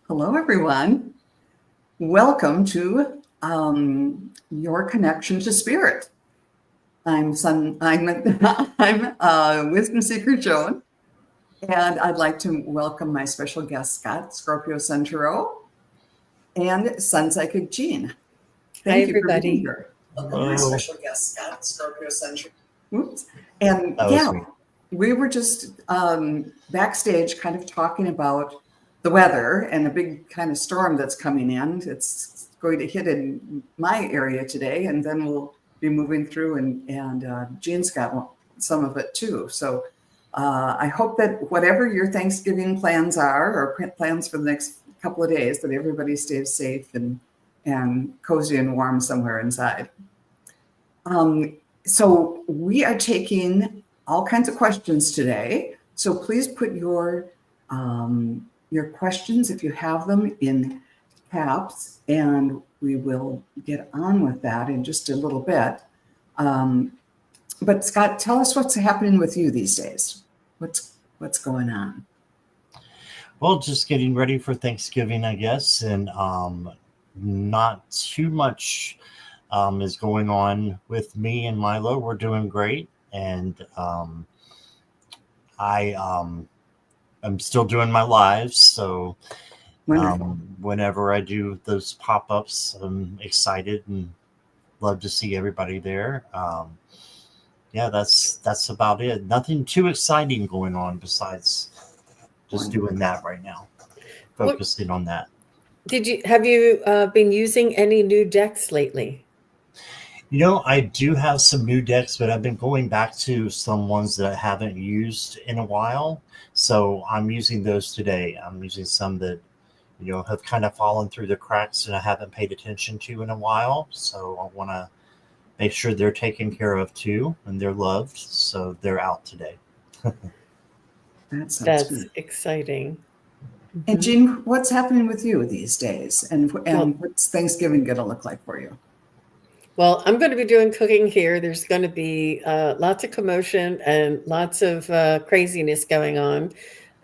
Hello, everyone. Welcome to Your Connection to Spirit. I'm Wisdom Seeker Joan, and I'd like to welcome my special guest, Scott, Scorpio Sun Tarot, and Sun Psychic Jean. Hi, Thank you for being everybody. here. Welcome Hello. my special guest, Scott, Scorpio Sun Tarot. Oops. And yeah, we were just backstage kind of talking about the weather and a big kind of storm that's coming in. It's going to hit in my area today, and then we'll be moving through, and Jean's got some of it too. So I hope that whatever your Thanksgiving plans are, or plans for the next couple of days, that everybody stays safe and cozy and warm somewhere inside. So we are taking all kinds of questions today. So please put your questions, if you have them, in caps, and we will get on with that in just a little bit. But Scott, tell us what's happening with you these days. What's going on? Well, just getting ready for Thanksgiving, I guess, and not too much is going on with me and Milo. We're doing great, and I'm still doing my lives, so whenever I do those pop-ups, I'm excited and love to see everybody there. Yeah, that's about it. Nothing too exciting going on besides just doing that right now, focusing on that. Have you been using any new decks lately? I do have some new decks, but I've been going back to some ones that I haven't used in a while. So I'm using those today. I'm using some that, have kind of fallen through the cracks and I haven't paid attention to in a while. So I want to make sure they're taken care of too, and they're loved. So they're out today. That's exciting. And Jean, what's happening with you these days? And what's Thanksgiving going to look like for you? Well, I'm going to be doing cooking here. There's going to be lots of commotion and lots of craziness going on.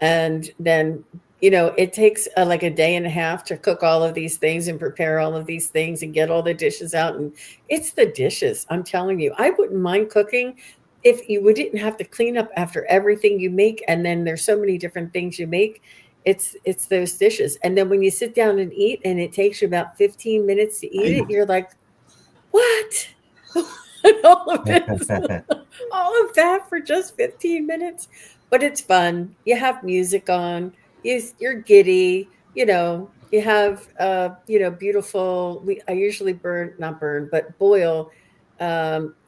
And then, it takes like a day and a half to cook all of these things and prepare all of these things and get all the dishes out. And it's the dishes. I'm telling you, I wouldn't mind cooking if you didn't have to clean up after everything you make. And then there's so many different things you make. It's those dishes. And then when you sit down and eat and it takes you about 15 minutes to eat it, you're like, what? all of that for just 15 minutes. But it's fun. You have music on. You're giddy. You have beautiful. I usually boil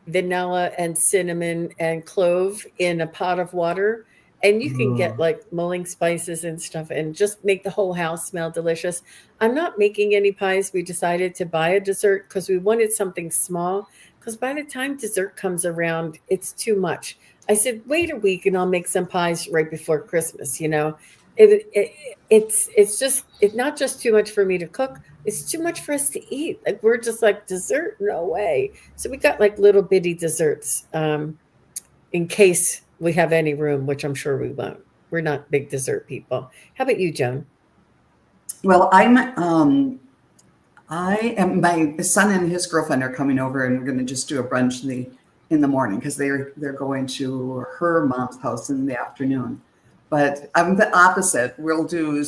vanilla and cinnamon and clove in a pot of water. And you can get like mulling spices and stuff and just make the whole house smell delicious. I'm not making any pies. We decided to buy a dessert because we wanted something small. Because by the time dessert comes around, it's too much. I said, wait a week and I'll make some pies right before Christmas. It's not just too much for me to cook. It's too much for us to eat. Like we're just like, dessert? No way. So we got like little bitty desserts in case we have any room, which I'm sure we won't. We're not big dessert people. How about you, Joan? Well, my son and his girlfriend are coming over, and we're going to just do a brunch in the morning because they're going to her mom's house in the afternoon. But I'm the opposite. We'll do,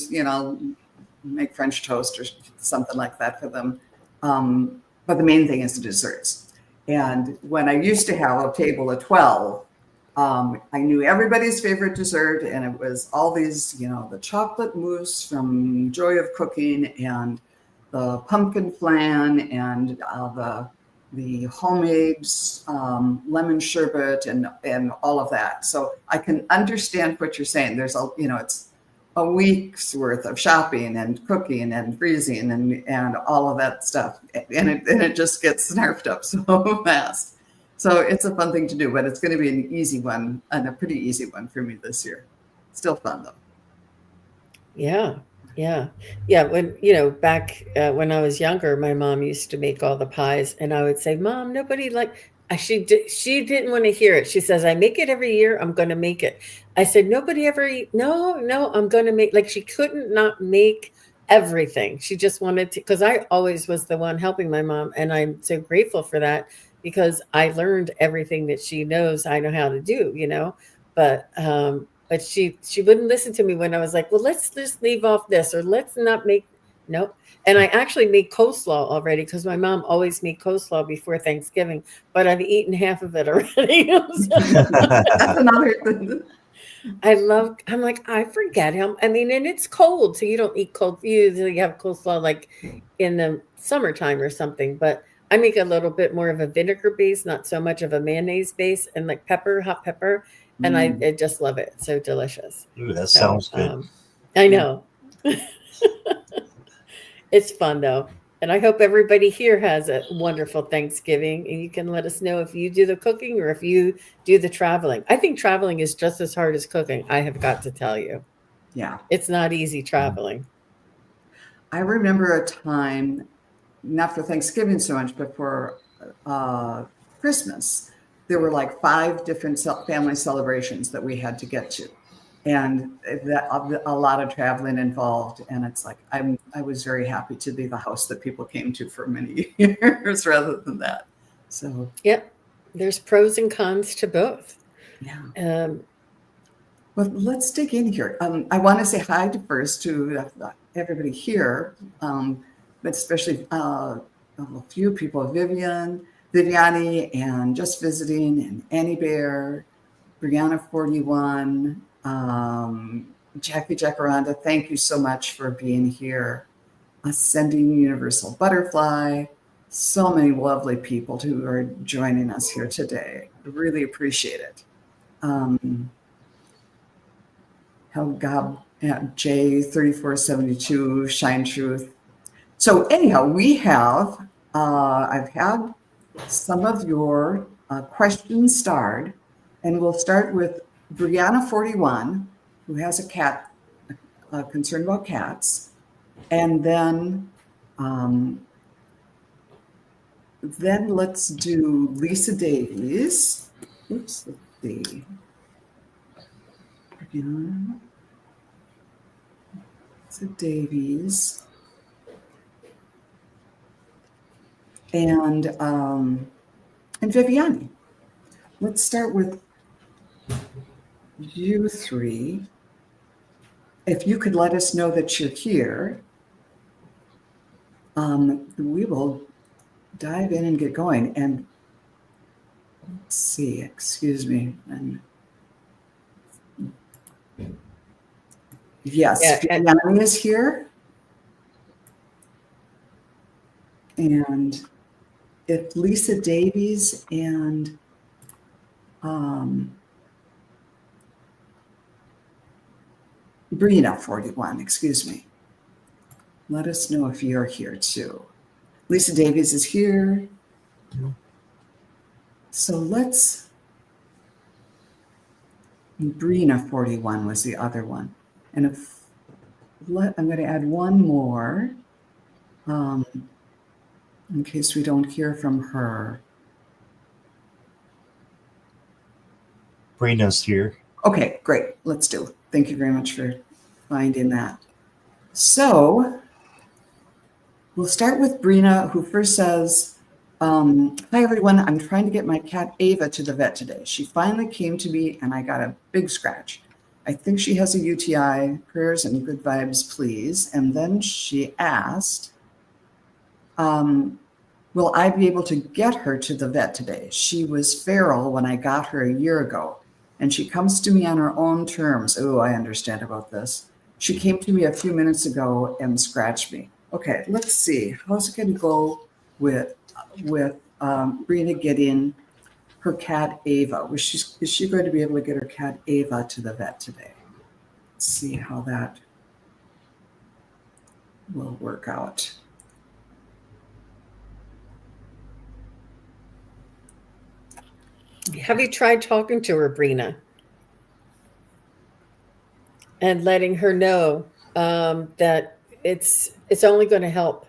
make French toast or something like that for them. But the main thing is the desserts. And when I used to have a table of 12, I knew everybody's favorite dessert, and it was all these, the chocolate mousse from Joy of Cooking, and the pumpkin flan, and the homemade lemon sherbet, and all of that. So I can understand what you're saying. There's it's a week's worth of shopping and cooking and freezing and all of that stuff, and it just gets snarfed up so fast. So it's a fun thing to do, but it's going to be an easy one, and a pretty easy one for me this year. Still fun though. Yeah. When back when I was younger, my mom used to make all the pies, and I would say, "Mom, nobody she didn't want to hear it. She says, "I make it every year. I'm going to make it." I said, "Nobody ever eat." No, I'm going to make. Like she couldn't not make everything. She just wanted to, because I always was the one helping my mom, and I'm so grateful for that because I learned everything that she knows I know how to do, but she wouldn't listen to me when I was like, well, let's just leave off this, or let's not make, nope. And I actually made coleslaw already because my mom always made coleslaw before Thanksgiving, but I've eaten half of it already. That's another thing. I'm like, I forget him. I mean, and it's cold, so you don't eat cold. You usually have coleslaw like in the summertime or something, but I make a little bit more of a vinegar base, not so much of a mayonnaise base, and like hot pepper. And I just love it. It's so delicious. Ooh, that So, sounds good. I know. It's fun though. And I hope everybody here has a wonderful Thanksgiving, and you can let us know if you do the cooking or if you do the traveling. I think traveling is just as hard as cooking. I have got to tell you. Yeah. It's not easy traveling. I remember a time, not for Thanksgiving so much, but for Christmas, there were like 5 different family celebrations that we had to get to. And that a lot of traveling involved. And it's like, I was very happy to be the house that people came to for many years rather than that. So, yep. There's pros and cons to both. Yeah. Well, let's dig in here. I want to say hi first to everybody here, but especially a few people, Viviani, and Just Visiting, and Annie Bear, Brianna 41, Jackie Jacaranda. Thank you so much for being here. Ascending Universal Butterfly. So many lovely people who are joining us here today. I really appreciate it. Helgab at J3472, Shine Truth. So anyhow, we have, I've had some of your questions starred, and we'll start with Brianna 41, who has a cat, concerned about cats. And then let's do Lisa Davies. Oops, let's see. Brianna. Lisa Davies. And Viviani. Let's start with you 3. If you could let us know that you're here, we will dive in and get going. And let's see, excuse me. And yes, Yeah, Viviani is here. And if Lisa Davies and Brina 41, excuse me. Let us know if you're here too. Lisa Davies is here. So let's, Brina 41 was the other one. And I'm going to add one more in case we don't hear from her. Brina's here. Okay, great. Let's do it. Thank you very much for finding that. So we'll start with Brina, who first says, hi, everyone. I'm trying to get my cat Ava to the vet today. She finally came to me and I got a big scratch. I think she has a UTI. Prayers and good vibes, please. And then she asked, will I be able to get her to the vet today? She was feral when I got her a year ago, and she comes to me on her own terms. Oh, I understand about this. She came to me a few minutes ago and scratched me. Okay, let's see. How's it going to go with Brina getting her cat Ava? Is she going to be able to get her cat Ava to the vet today? Let's see how that will work out. Have you tried talking to her, Brina, and letting her know that it's only going to help?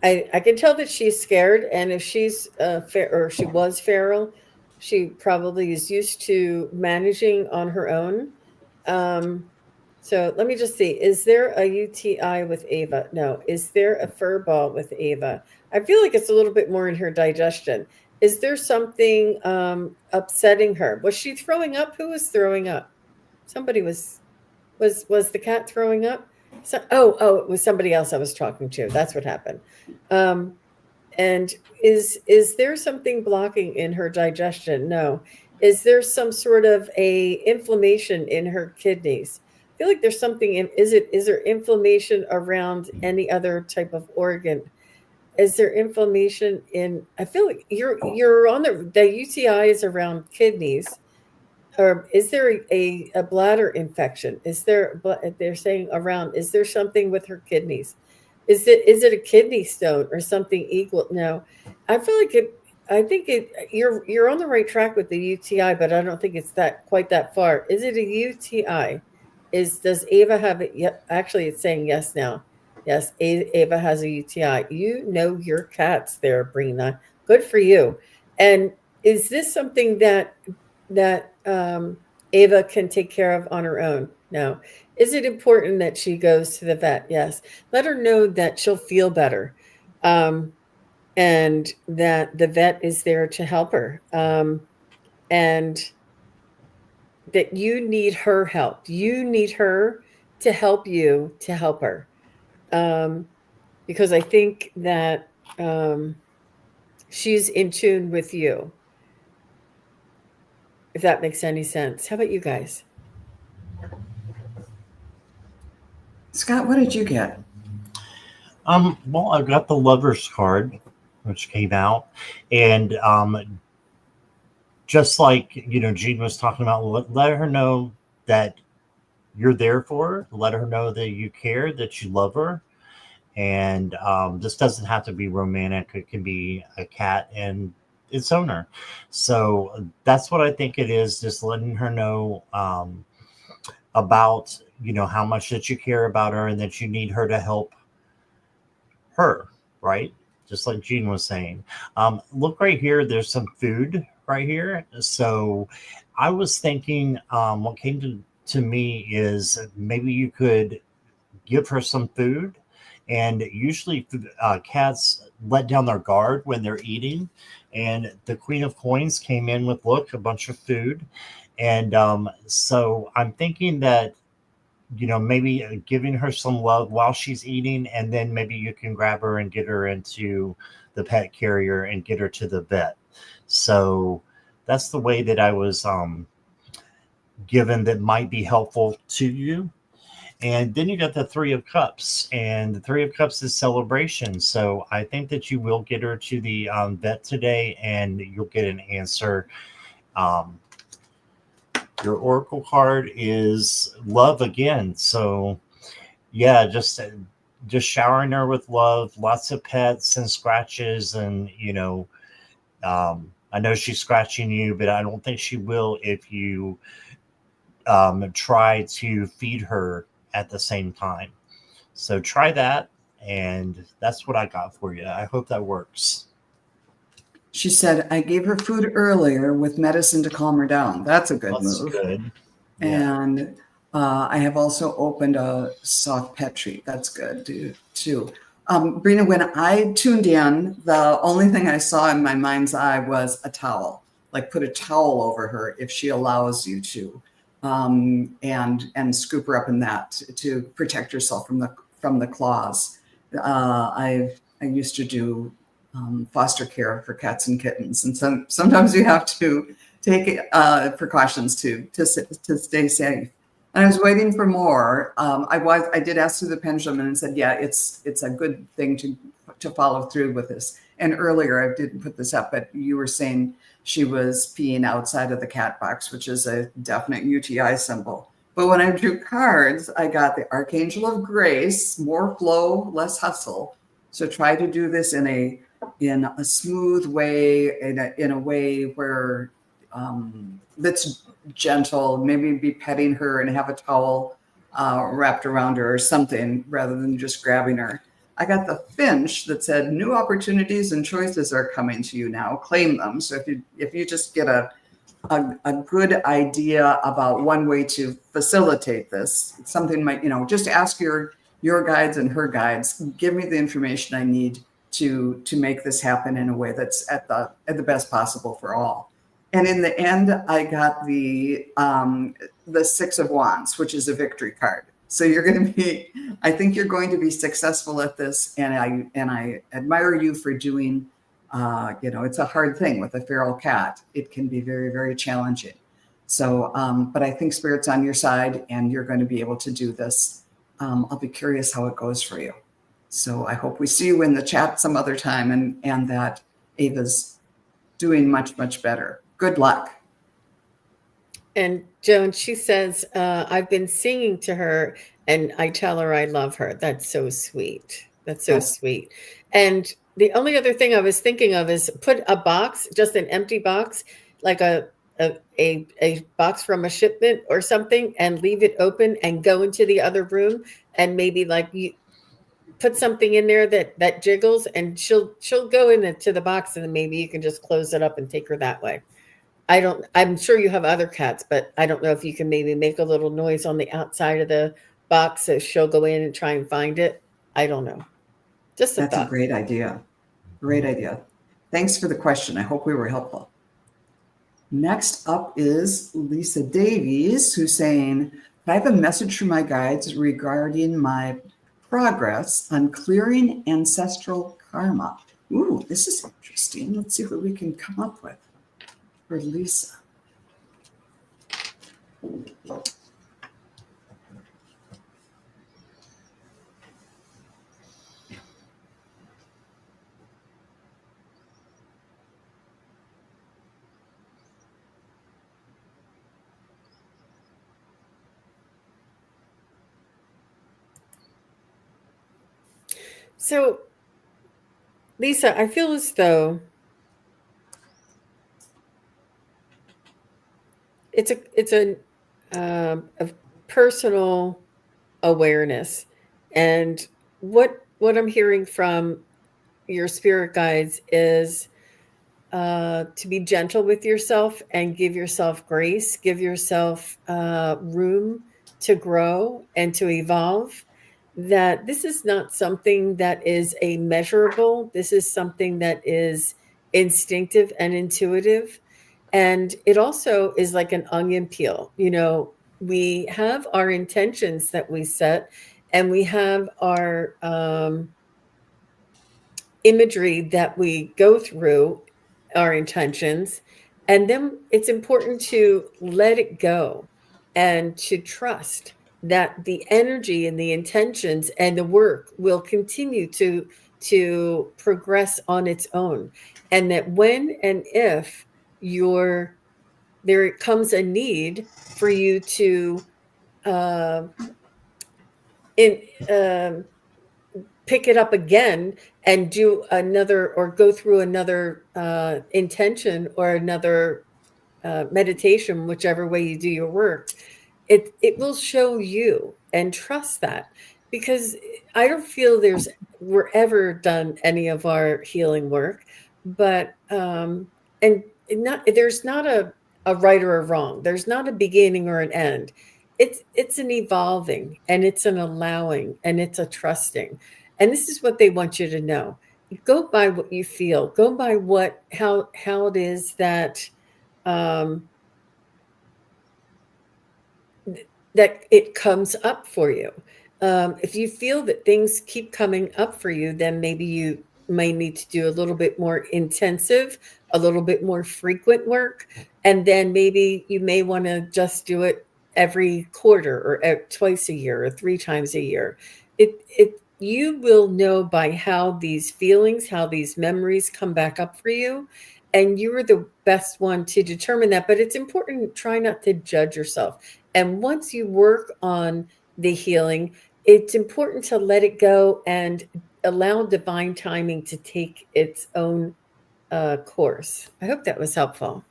I can tell that she's scared, and if she's or she was feral, she probably is used to managing on her own. So let me just see. Is there a UTI with Ava? No. Is there a fur ball with Ava? I feel like it's a little bit more in her digestion. Is there something upsetting her? Was she throwing up? Who was throwing up? Somebody was the cat throwing up? So, oh, it was somebody else I was talking to. That's what happened. Um, and is there something blocking in her digestion? No. Is there some sort of a inflammation in her kidneys? I feel like there's something in, is there inflammation around any other type of organ? Is there inflammation in, I feel like you're on the UTI is around kidneys. Or is there a bladder infection? Is there, they're saying around, is there something with her kidneys? Is it a kidney stone or something equal? No, I feel like I think you're on the right track with the UTI, but I don't think it's that quite that far. Is it a UTI? Does Ava have it? Yeah, actually, it's saying yes now. Yes, Ava has a UTI. You know your cats there, Brina. Good for you. And is this something that Ava can take care of on her own? No. Is it important that she goes to the vet? Yes. Let her know that she'll feel better, and that the vet is there to help her, and that you need her help. You need her to help you to help her, because I think that she's in tune with you, if that makes any sense. How about you guys? Scott, what did you get? Well, I got the Lover's card, which came out, and just like Jean was talking about, let her know that you're there for her. Let her know that you care, that you love her, and this doesn't have to be romantic. It can be a cat and its owner. So that's what I think it is. Just letting her know about how much that you care about her and that you need her to help her, right? Just like Jean was saying. Look right here. There's some food right here. So I was thinking, what came to me is maybe you could give her some food. And usually cats let down their guard when they're eating. And the Queen of Coins came in with, look, a bunch of food. And so I'm thinking that maybe giving her some love while she's eating, and then maybe you can grab her and get her into the pet carrier and get her to the vet. So that's the way that I was given that might be helpful to you. And then you got the Three of Cups, and the Three of Cups is celebration. So I think that you will get her to the vet today, and you'll get an answer. Your oracle card is love again. So yeah, just showering her with love, lots of pets and scratches. And I know she's scratching you, but I don't think she will if you try to feed her at the same time. So try that, and that's what I got for you. I hope that works. She said, I gave her food earlier with medicine to calm her down. That's a good move. Good. Yeah. And I have also opened a soft pet treat. That's good too. Brina, when I tuned in, the only thing I saw in my mind's eye was a towel. Like put a towel over her if she allows you to, and scoop her up in that to protect yourself from the claws. I used to do foster care for cats and kittens, and sometimes you have to take precautions to stay safe. And I was waiting for more. I did ask through the pendulum and said, yeah, it's a good thing to follow through with this. And earlier I didn't put this up, but you were saying she was peeing outside of the cat box, which is a definite UTI symbol. But when I drew cards, I got the Archangel of Grace, more flow, less hustle. So try to do this in a smooth way, in a way where that's gentle. Maybe be petting her and have a towel wrapped around her or something, rather than just grabbing her. I got the Finch that said, new opportunities and choices are coming to you now. Claim them. So if you just get a a good idea about one way to facilitate this. Something might, just ask your guides and her guides, give me the information I need to make this happen in a way that's at the best possible for all. And in the end, I got the 6 of Wands, which is a victory card. So I think you're going to be successful at this, and I admire you for doing. It's a hard thing with a feral cat. It can be very, very challenging. So, but I think Spirit's on your side, and you're going to be able to do this. I'll be curious how it goes for you. So I hope we see you in the chat some other time, and that Ava's doing much, much better. Good luck. And Joan, she says, I've been singing to her and I tell her I love her. That's so sweet. That's so sweet. And the only other thing I was thinking of is put a box, just an empty box, like a box from a shipment or something, and leave it open and go into the other room, and maybe like you put something in there that jiggles, and she'll go into the box, and then maybe you can just close it up and take her that way. I'm sure you have other cats, but I don't know if you can maybe make a little noise on the outside of the box so she'll go in and try and find it. I don't know. Just a thought. That's a great idea. Great idea. Thanks for the question. I hope we were helpful. Next up is Lisa Davies, who's saying, I have a message from my guides regarding my progress on clearing ancestral karma. Ooh, this is interesting. Let's see what we can come up with for Lisa. So, Lisa, I feel as though it's a personal awareness, and what I'm hearing from your spirit guides is to be gentle with yourself and give yourself grace, give yourself room to grow and to evolve. That this is not something that is a measurable. This is something that is instinctive and intuitive. And it also is like an onion peel. We have our intentions that we set, and we have our imagery that we go through, our intentions. And then it's important to let it go and to trust that the energy and the intentions and the work will continue to progress on its own. And that when and if there comes a need for you to pick it up again and do another, or go through another intention or another meditation, whichever way you do your work, it will show you, and trust that, because I don't feel we're ever done any of our healing work, but there's not a right or a wrong. There's not a beginning or an end. It's an evolving, and it's an allowing, and it's a trusting. And this is what they want you to know. Go by what you feel. Go by how it is that that it comes up for you. If you feel that things keep coming up for you, then maybe you may need to do a little bit more intensive, a little bit more frequent work. And then maybe you may want to just do it every quarter, or twice a year, or 3 times a year. You will know by how these feelings, how these memories come back up for you. And you are the best one to determine that. But it's important to try not to judge yourself. And once you work on the healing, it's important to let it go and allow divine timing to take its own course. I hope that was helpful.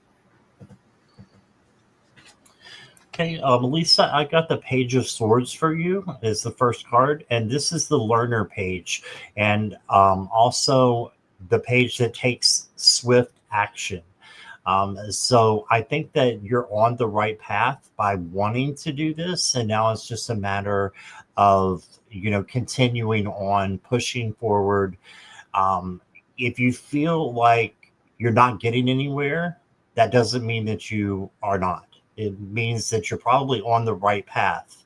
Okay, Lisa, I got the Page of Swords for you as the first card, and this is the learner page, and also the page that takes swift action. So I think that you're on the right path by wanting to do this. And now it's just a matter of, continuing on pushing forward. Um, if you feel like you're not getting anywhere, that doesn't mean that you are not. It means that you're probably on the right path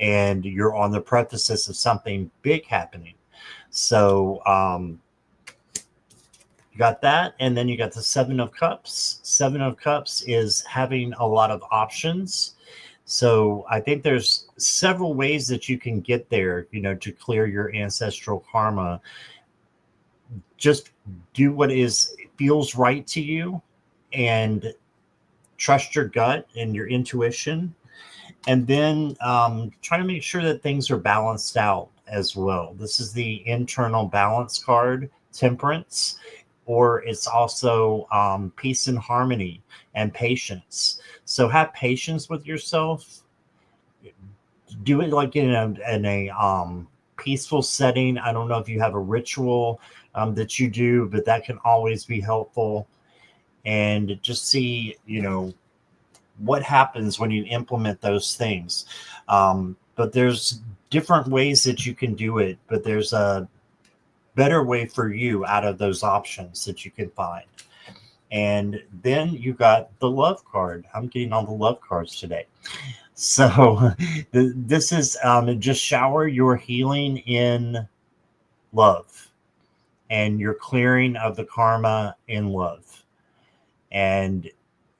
and you're on the precipice of something big happening. So, you got that, and then you got the Seven of Cups. Seven of Cups is having a lot of options. So I think there's several ways that you can get there, to clear your ancestral karma. Just do what feels right to you, and trust your gut and your intuition, and then try to make sure that things are balanced out as well. This is the internal balance card, Temperance, or it's also peace and harmony and patience. So have patience with yourself. Do it like in a peaceful setting. I don't know if you have a ritual that you do, but that can always be helpful. And just see, what happens when you implement those things. But there's different ways that you can do it, but there's a better way for you out of those options that you can find. And then you got the love card. I'm getting all the love cards today. So this is just shower your healing in love and your clearing of the karma in love. And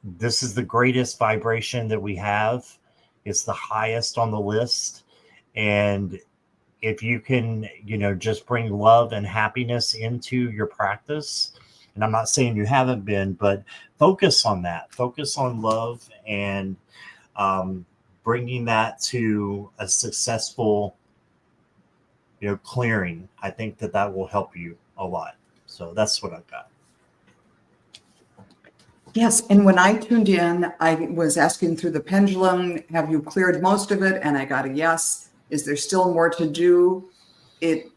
this is the greatest vibration that we have. It's the highest on the list. And if you can, just bring love and happiness into your practice, and I'm not saying you haven't been, but focus on that. Focus on love and bringing that to a successful, clearing. I think that will help you a lot. So that's what I've got. Yes, and when I tuned in, I was asking through the pendulum, have you cleared most of it? And I got a yes. Is there still more to do? It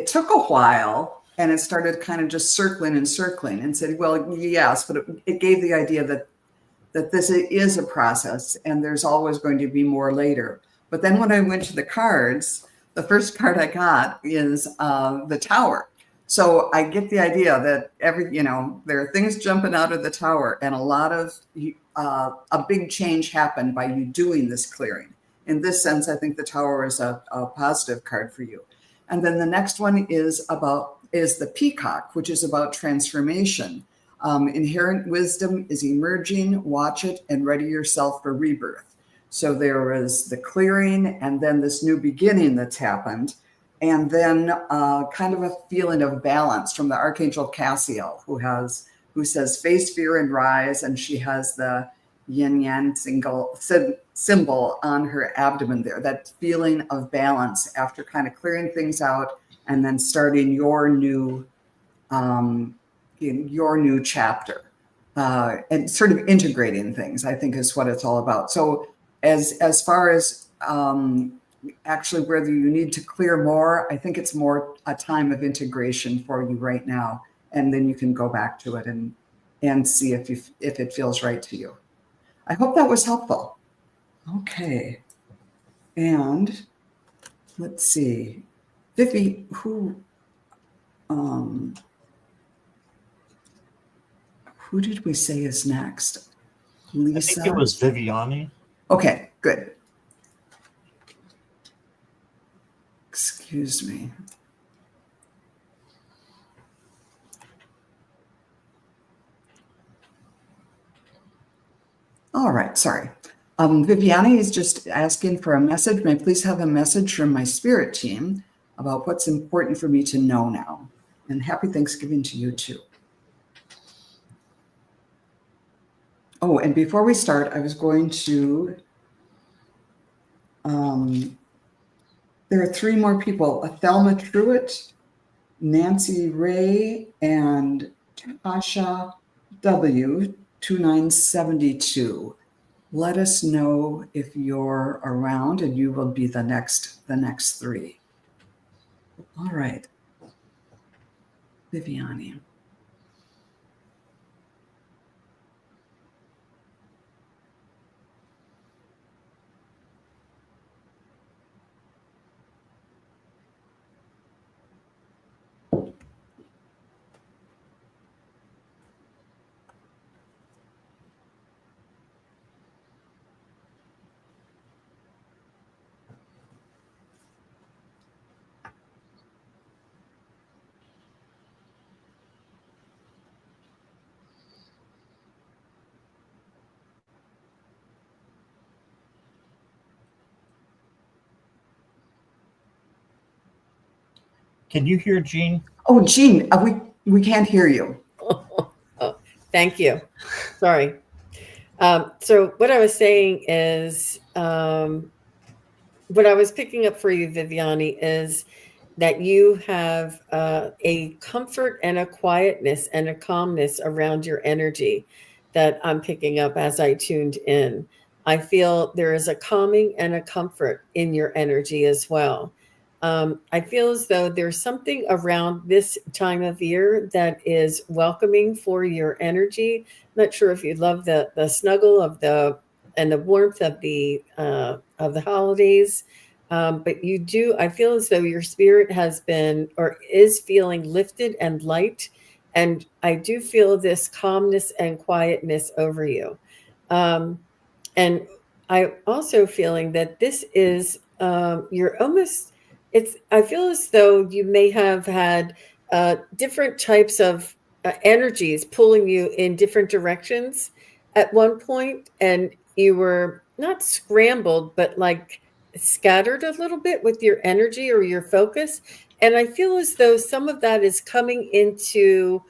took a while, and it started kind of just circling and said, well, yes, but it gave the idea that this is a process and there's always going to be more later. But then when I went to the cards, the first card I got is the Tower. So I get the idea that there are things jumping out of the Tower, and a lot of a big change happened by you doing this clearing. In this sense, I think the Tower is a positive card for you. And then the next one is the Peacock, which is about transformation. Inherent wisdom is emerging, watch it, and ready yourself for rebirth. So there is the clearing, and then this new beginning that's happened. And then kind of a feeling of balance from the Archangel Cassiel, who says, face fear and rise. And she has the yin yang symbol on her abdomen there, that feeling of balance after kind of clearing things out and then starting your new chapter and sort of integrating things, I think is what it's all about. So as far as actually whether you need to clear more, I think it's more a time of integration for you right now. And then you can go back to it and see if it feels right to you. I hope that was helpful. Okay. And let's see. Vivi, who did we say is next? Lisa? I think it was Viviani. Okay, good. Excuse me. All right, sorry. Viviani is just asking for a message. May I please have a message from my spirit team about what's important for me to know now? And happy Thanksgiving to you too. Oh, and before we start, I was going to, there are three more people, Thelma Truitt, Nancy Ray, and Tasha W, 2972. Let us know if you're around, and you will be the next three. All right. Viviani. Can you hear Jean? Oh, Jean, we can't hear you. Oh, thank you. Sorry. So what I was saying is, what I was picking up for you, Viviani, is that you have a comfort and a quietness and a calmness around your energy that I'm picking up as I tuned in. I feel there is a calming and a comfort in your energy as well. I feel as though there's something around this time of year that is welcoming for your energy. Not sure if you love the snuggle of the and the warmth of the holidays, but you do. I feel as though your spirit has been or is feeling lifted and light, and I do feel this calmness and quietness over you. And I'm also feeling that this is you're almost. It's. I feel as though you may have had different types of energies pulling you in different directions at one point, and you were not scrambled, but like scattered a little bit with your energy or your focus. And I feel as though some of that is coming into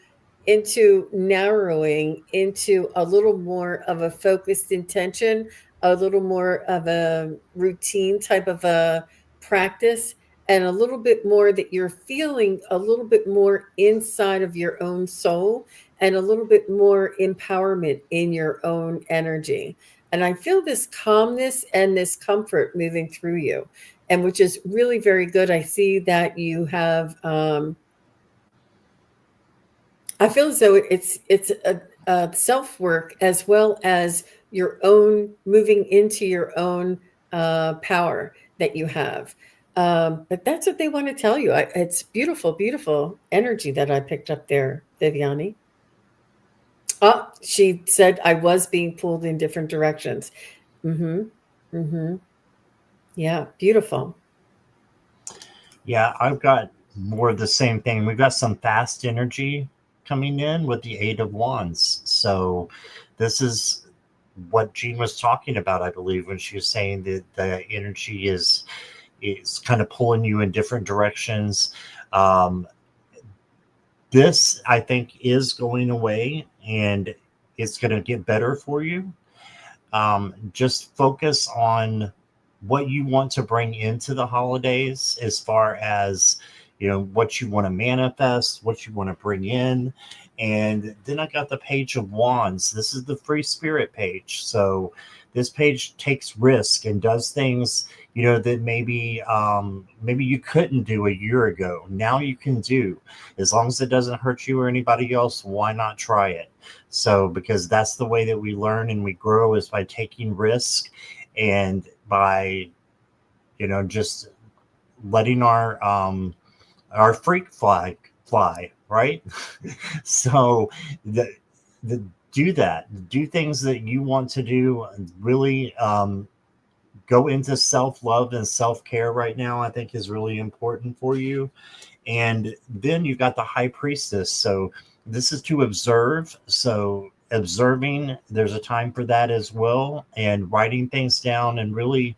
narrowing into a little more of a focused intention, a little more of a routine type of a practice, and a little bit more that you're feeling a little bit more inside of your own soul and a little bit more empowerment in your own energy. And I feel this calmness and this comfort moving through you, and which is really very good. I see that you have I feel as though it's a self work as well as your own moving into your own power that you have. But that's what they want to tell you. It's beautiful, beautiful energy that I picked up there, Viviani. Oh, she said I was being pulled in different directions. Mm-hmm. Mm-hmm. Yeah, beautiful. Yeah, I've got more of the same thing. We've got some fast energy coming in with the Eight of Wands. So this is what Jean was talking about, I believe, when she was saying that the energy is kind of pulling you in different directions. Um, this, I think, is going away, and it's going to get better for you. Just focus on what you want to bring into the holidays, as far as what you want to manifest, what you want to bring in. And then I got the Page of Wands. This is the free spirit page. So this page takes risk and does things that maybe you couldn't do a year ago. Now you can do, as long as it doesn't hurt you or anybody else. Why not try it? So, because that's the way that we learn and we grow, is by taking risk, and by just letting our freak fly, right? So the do that, do things that you want to do, really go into self-love and self-care right now. I think is really important for you. And then you've got the High Priestess. So this is to observe. So observing, there's a time for that as well, and writing things down, and really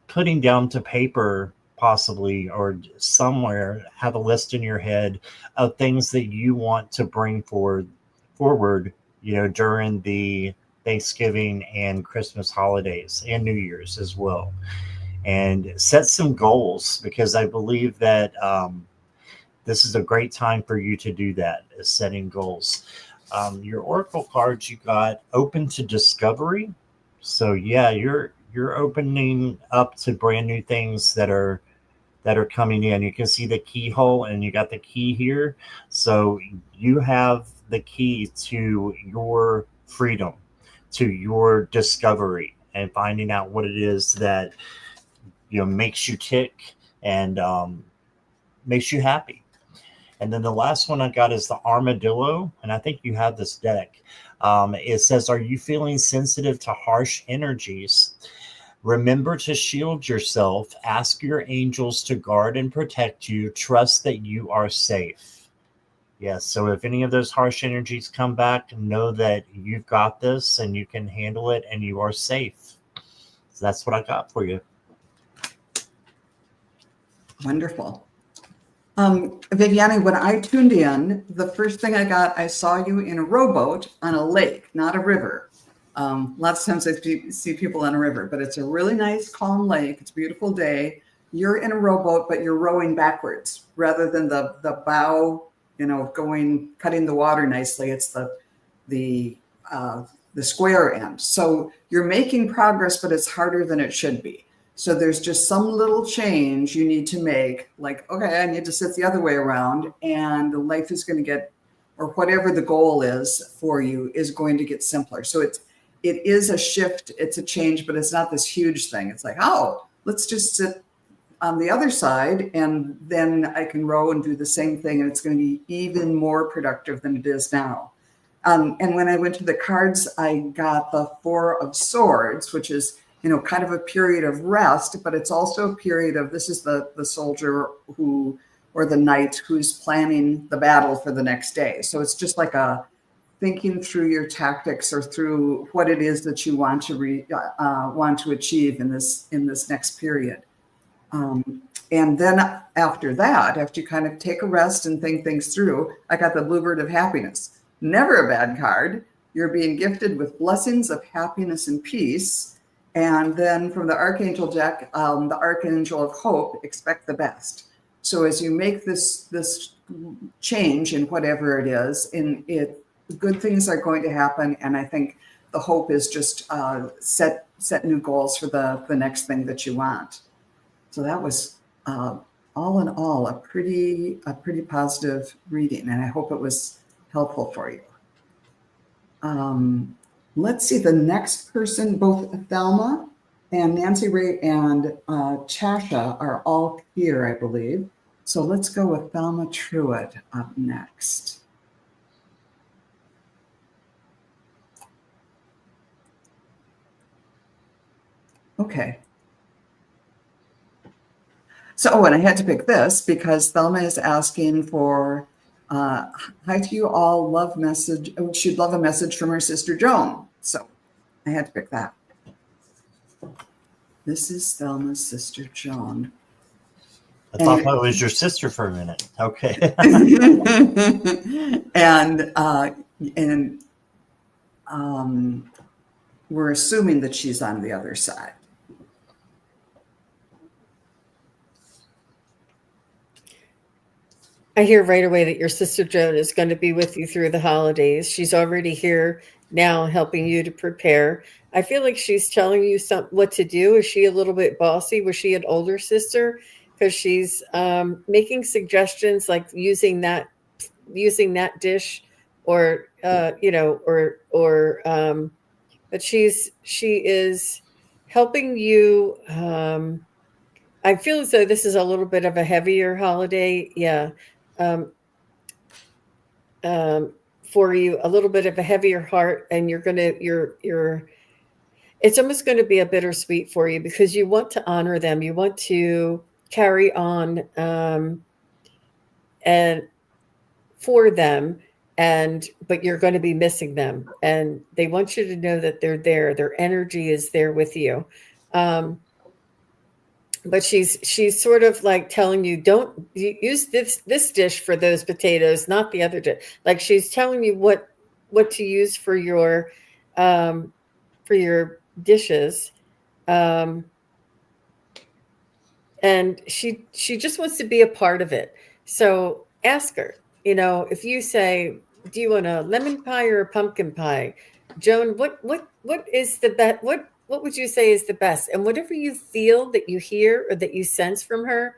putting down to paper, possibly, or somewhere, have a list in your head of things that you want to bring forward during the Thanksgiving and Christmas holidays, and New Year's as well. And set some goals, because I believe that this is a great time for you to do that, is setting goals. Your oracle cards, you got Open to Discovery. So yeah, you're opening up to brand new things that are coming in. You can see the keyhole, and you got the key here. So you have the key to your freedom, to your discovery, and finding out what it is that makes you tick, and makes you happy. And then the last one I got is the Armadillo, and I think you have this deck. It says, are you feeling sensitive to harsh energies? Remember to shield yourself. Ask your angels to guard and protect you. Trust that you are safe. Yes, so if any of those harsh energies come back, know that you've got this and you can handle it, and you are safe. So that's what I got for you. Wonderful. Viviane, when I tuned in, the first thing I saw you in a rowboat on a lake, not a river. Lots of times I see people on a river, but it's a really nice, calm lake. It's a beautiful day. You're in a rowboat, but you're rowing backwards rather than the bow, cutting the water nicely. It's the square end. So you're making progress, but it's harder than it should be. So there's just some little change you need to make, like, okay, I need to sit the other way around, and the life is going to get, or whatever the goal is for you, is going to get simpler. So it is a shift, it's a change, but it's not this huge thing. It's like, oh, let's just sit on the other side, and then I can row and do the same thing, and it's going to be even more productive than it is now. And when I went to the cards, I got the Four of Swords, which is, kind of a period of rest, but it's also a period of, this is the soldier or the knight who's planning the battle for the next day. So it's just like a thinking through your tactics or through what it is that you want to achieve in this next period. And then after that, after you kind of take a rest and think things through, I got the Bluebird of Happiness. Never a bad card. You're being gifted with blessings of happiness and peace. And then from the Archangel deck, the Archangel of Hope, expect the best. So as you make this change in whatever it is, good things are going to happen. And I think the hope is just set new goals for the next thing that you want. So that was all in all a pretty positive reading, and I hope it was helpful for you. Let's see, the next person, both Thelma and Nancy Ray and Chasha are all here, I believe. So let's go with Thelma Truitt up next. Okay. So, and I had to pick this because Thelma is asking for, hi to you all, love message. She'd love a message from her sister Joan. So I had to pick that. This is Thelma's sister Joan. I thought that was your sister for a minute. Okay. and we're assuming that she's on the other side. I hear right away that your sister Joan is going to be with you through the holidays. She's already here now helping you to prepare. I feel like she's telling you what to do. Is she a little bit bossy? Was she an older sister? Because she's making suggestions like using that dish, or but she is helping you. I feel as though this is a little bit of a heavier holiday. Yeah. For you, a little bit of a heavier heart, and it's almost going to be a bittersweet for you because you want to honor them. You want to carry on, and for them, but you're going to be missing them, and they want you to know that they're there. Their energy is there with you. But she's sort of like telling you, don't use this dish for those potatoes, not the other dish. Like she's telling you what to use for your dishes, and she just wants to be a part of it. So ask her. If you say, do you want a lemon pie or a pumpkin pie, Joan? What is the best? What would you say is the best? And whatever you feel that you hear or that you sense from her,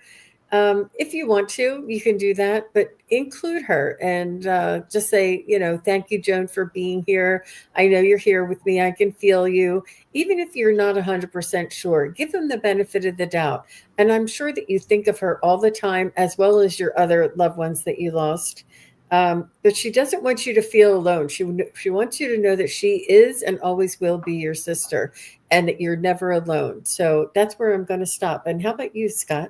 if you want to, you can do that, but include her and just say, thank you, Joan, for being here. I know you're here with me. I can feel you. Even if you're not 100% sure, give them the benefit of the doubt. And I'm sure that you think of her all the time, as well as your other loved ones that you lost. But she doesn't want you to feel alone. She wants you to know that she is and always will be your sister, and that you're never alone. So that's where I'm going to stop. And how about you, Scott?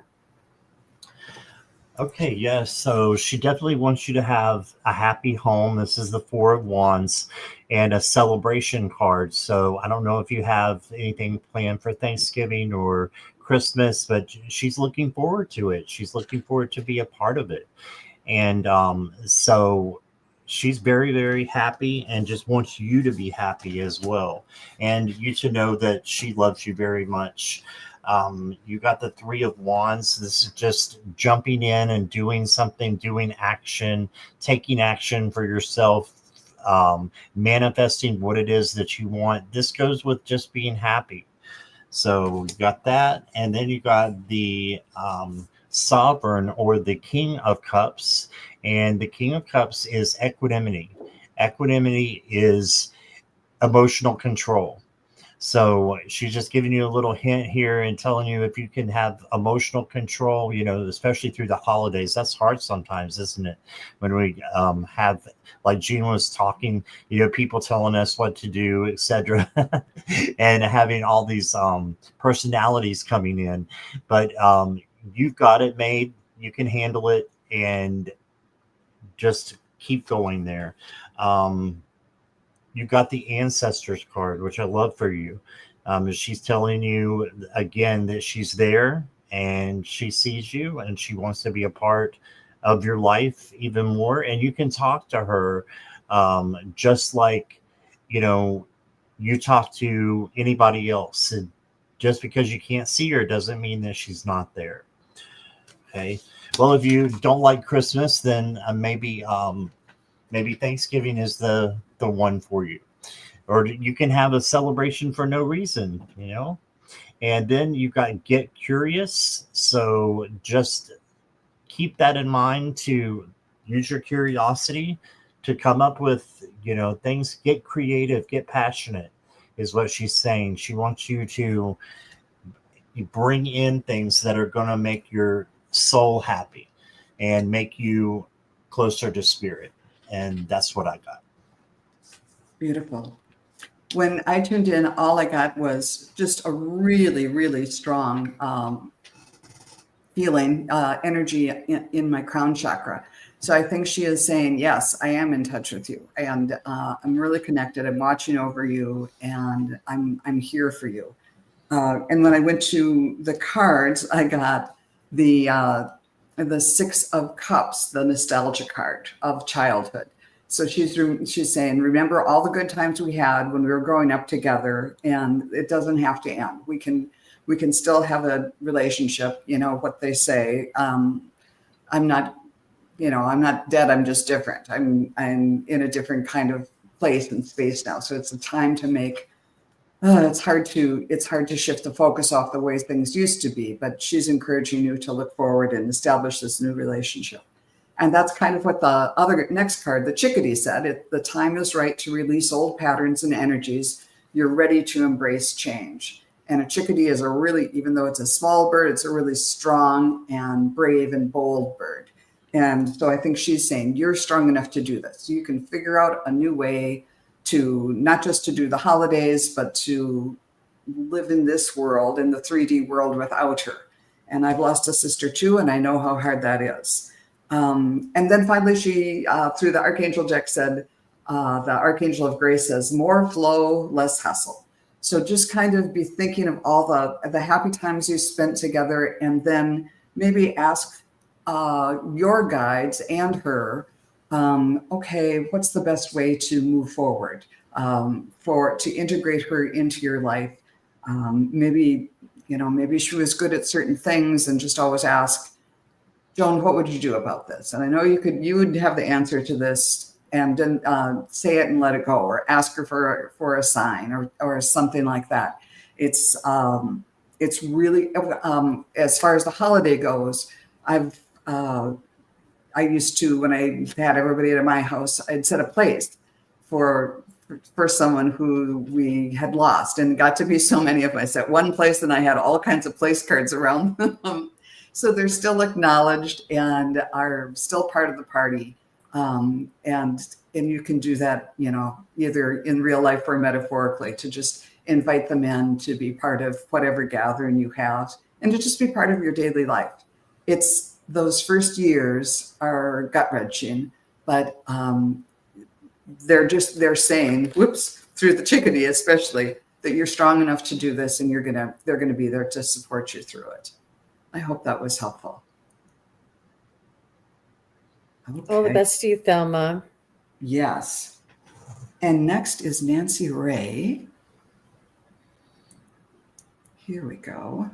Okay, yes. So she definitely wants you to have a happy home. This is the Four of Wands and a celebration card. So I don't know if you have anything planned for Thanksgiving or Christmas, but she's looking forward to it. She's looking forward to be a part of it. And so she's very, very happy and just wants you to be happy as well. And you to know that she loves you very much. You got the Three of Wands. This is just jumping in and doing something, doing action, taking action for yourself, manifesting what it is that you want. This goes with just being happy. So you got that. And then you got the Sovereign, or the King of Cups. And the King of Cups is equanimity. Equanimity is emotional control. So she's just giving you a little hint here and telling you if you can have emotional control, especially through the holidays. That's hard sometimes, isn't it? When we have, like Jean was talking, people telling us what to do, etc., and having all these personalities coming in. But you've got it made. You can handle it, and just keep going there. You got the Ancestors card, which I love for you. She's telling you again that she's there and she sees you and she wants to be a part of your life even more. And you can talk to her just like, you talk to anybody else. And just because you can't see her doesn't mean that she's not there. Okay. Well, if you don't like Christmas, then maybe Thanksgiving is the one for you. Or you can have a celebration for no reason, And then you've got Get Curious. So just keep that in mind, to use your curiosity to come up with, things. Get creative, get passionate is what she's saying. She wants you to bring in things that are going to make your soul happy and make you closer to spirit. And that's what I got. Beautiful. When I tuned in, all I got was just a really, really strong feeling, energy in my crown chakra. So I think she is saying, yes, I am in touch with you, and I'm really connected. I'm watching over you, and I'm here for you. And when I went to the cards, I got the Six of Cups, the nostalgia card of childhood. So she's saying, remember all the good times we had when we were growing up together, and it doesn't have to end. We can still have a relationship. What they say. I'm not dead. I'm just different. I'm in a different kind of place and space now. So it's a time to make. It's hard to shift the focus off the way things used to be, but she's encouraging you to look forward and establish this new relationship. And that's kind of what the other next card, the Chickadee, said. The time is right to release old patterns and energies. You're ready to embrace change. And a chickadee is even though it's a small bird, it's a really strong and brave and bold bird. And so I think she's saying, you're strong enough to do this. You can figure out a new way to not just to do the holidays, but to live in this world, in the 3D world without her. And I've lost a sister too, and I know how hard that is. And then finally, she, through the Archangel deck, said, the Archangel of Grace says, more flow, less hustle. So just kind of be thinking of all the happy times you spent together, and then maybe ask your guides and her, okay, what's the best way to move forward to integrate her into your life? Maybe she was good at certain things, and just always ask, Joan, what would you do about this? And I know you would have the answer to this, and then say it and let it go, or ask her for a sign or something like that. It's really, as far as the holiday goes, I used to, when I had everybody at my house, I'd set a place for someone who we had lost, and got to be so many of us at one place, and I had all kinds of place cards around them. So they're still acknowledged and are still part of the party. And you can do that, either in real life or metaphorically, to just invite them in to be part of whatever gathering you have, and to just be part of your daily life. It's those first years are gut-wrenching, but they're saying, whoops, through the Chickadee especially, that you're strong enough to do this, and they're gonna be there to support you through it. I hope that was helpful. All the Okay. best to you, Thelma. Yes. And next is Nancy Ray. Here we go.